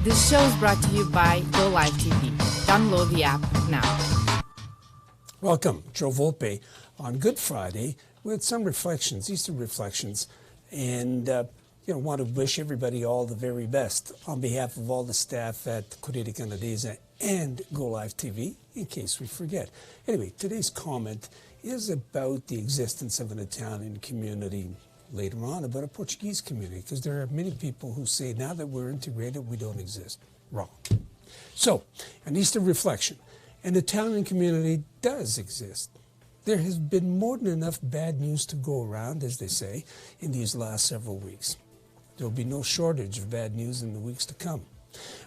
This show is brought to you by Go Live TV. Download the app now. Welcome, Joe Volpe, on Good Friday with some reflections, Easter reflections, and want to wish everybody all the very best on behalf of all the staff at Corriere Canadese and Go Live TV, in case we forget. Anyway, today's comment is about the existence of an Italian community, later on about a Portuguese community, because there are many people who say now that we're integrated, we don't exist. Wrong. So, an Easter reflection. An Italian community does exist. There has been more than enough bad news to go around, as they say, in these last several weeks. There will be no shortage of bad news in the weeks to come.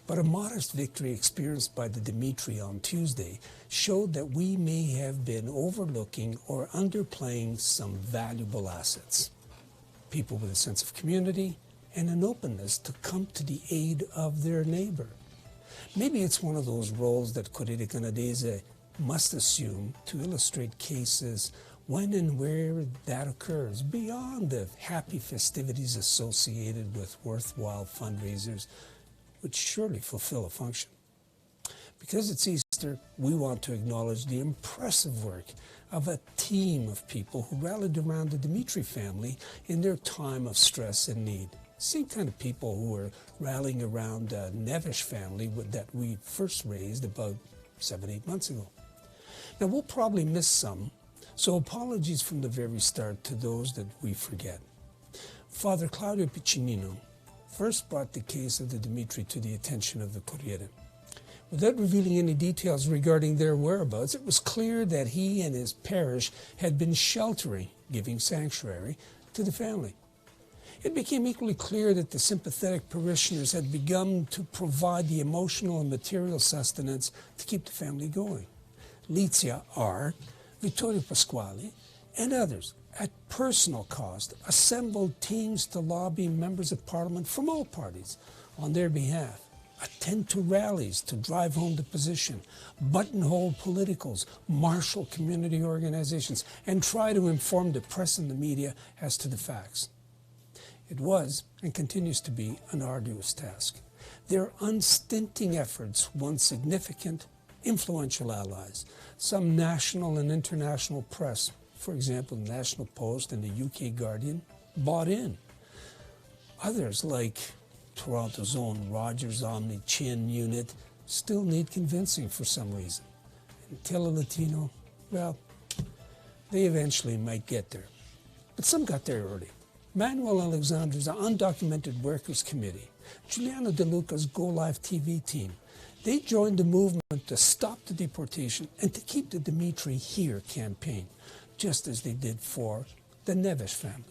But a modest victory experienced by the Dimitri on Tuesday showed that we may have been overlooking or underplaying some valuable assets. People with a sense of community and an openness to come to the aid of their neighbor. Maybe it's one of those roles that Corriere Canadese must assume to illustrate cases when and where that occurs, beyond the happy festivities associated with worthwhile fundraisers, which surely fulfill a function. Because it's Easter, we want to acknowledge the impressive work of a team of people who rallied around the Dimitri family in their time of stress and need. Same kind of people who were rallying around the Neves family that we first raised about 7-8 months ago. Now, we'll probably miss some, so apologies from the very start to those that we forget. Father Claudio Piccinino first brought the case of the Dimitri to the attention of the Corriere. Without revealing any details regarding their whereabouts, it was clear that he and his parish had been sheltering, giving sanctuary, to the family. It became equally clear that the sympathetic parishioners had begun to provide the emotional and material sustenance to keep the family going. Lizia R., Vittorio Pasquale, and others, at personal cost, assembled teams to lobby members of parliament from all parties on their behalf, attend to rallies to drive home the position, buttonhole politicals, marshal community organizations, and try to inform the press and the media as to the facts. It was, and continues to be, an arduous task. Their unstinting efforts won significant, influential allies. Some national and international press, for example, the National Post and the UK Guardian, bought in. Others, like Toronto's own Rogers Omni Chin unit, still need convincing for some reason. And Telelatino, well, they eventually might get there. But some got there early. Manuel Alexander's Undocumented Workers Committee, Giuliano De Luca's Go Live TV team, they joined the movement to stop the deportation and to keep the Dimitri here campaign, just as they did for the Neves family.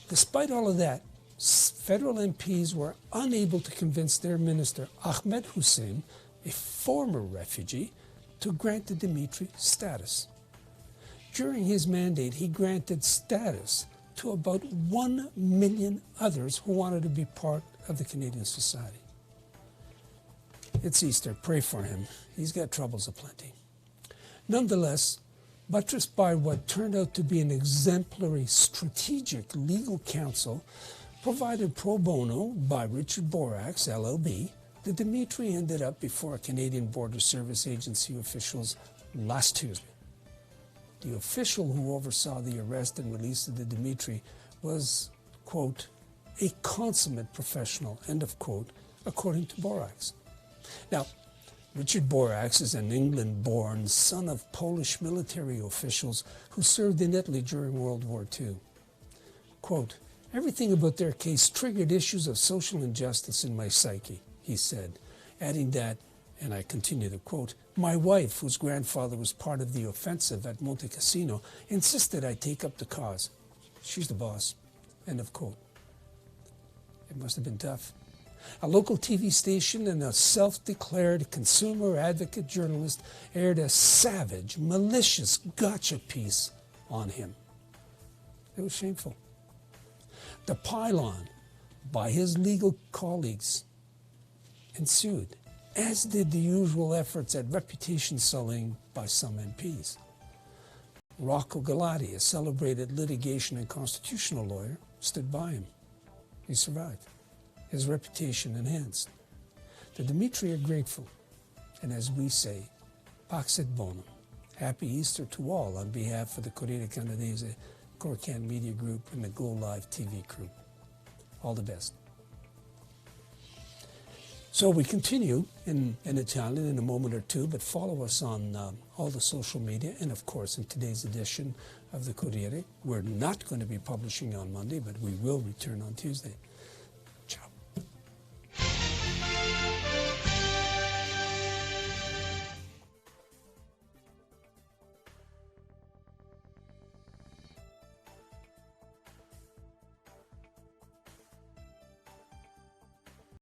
Despite all of that, federal MPs were unable to convince their minister, Ahmed Hussein, a former refugee, to grant the Dimitri status. During his mandate, he granted status to about 1 million others who wanted to be part of the Canadian society. It's Easter. Pray for him. He's got troubles aplenty. Nonetheless, buttressed by what turned out to be an exemplary strategic legal counsel provided pro bono by Richard Borax, LLB, the Dimitri ended up before Canadian Border Service Agency officials last Tuesday. The official who oversaw the arrest and release of the Dimitri was, quote, a consummate professional, end of quote, according to Borax. Now, Richard Borax is an England-born son of Polish military officials who served in Italy during World War II. Quote, everything about their case triggered issues of social injustice in my psyche, he said, adding that, and I continue to quote, my wife, whose grandfather was part of the offensive at Monte Cassino, insisted I take up the cause. She's the boss, end of quote. It must have been tough. A local TV station and a self-declared consumer advocate journalist aired a savage, malicious gotcha piece on him. It was shameful. The pile-on by his legal colleagues ensued, as did the usual efforts at reputation sullying by some MPs. Rocco Galati, a celebrated litigation and constitutional lawyer, stood by him. He survived. His reputation enhanced. The Dimitri are grateful. And as we say, Pax et Bonum. Happy Easter to all on behalf of the Corriere Canadese, Corcan Media Group, and the Go Live TV crew. All the best. So we continue in Italian in a moment or two, but follow us on all the social media, and of course in today's edition of the Corriere. We're not going to be publishing on Monday, but we will return on Tuesday.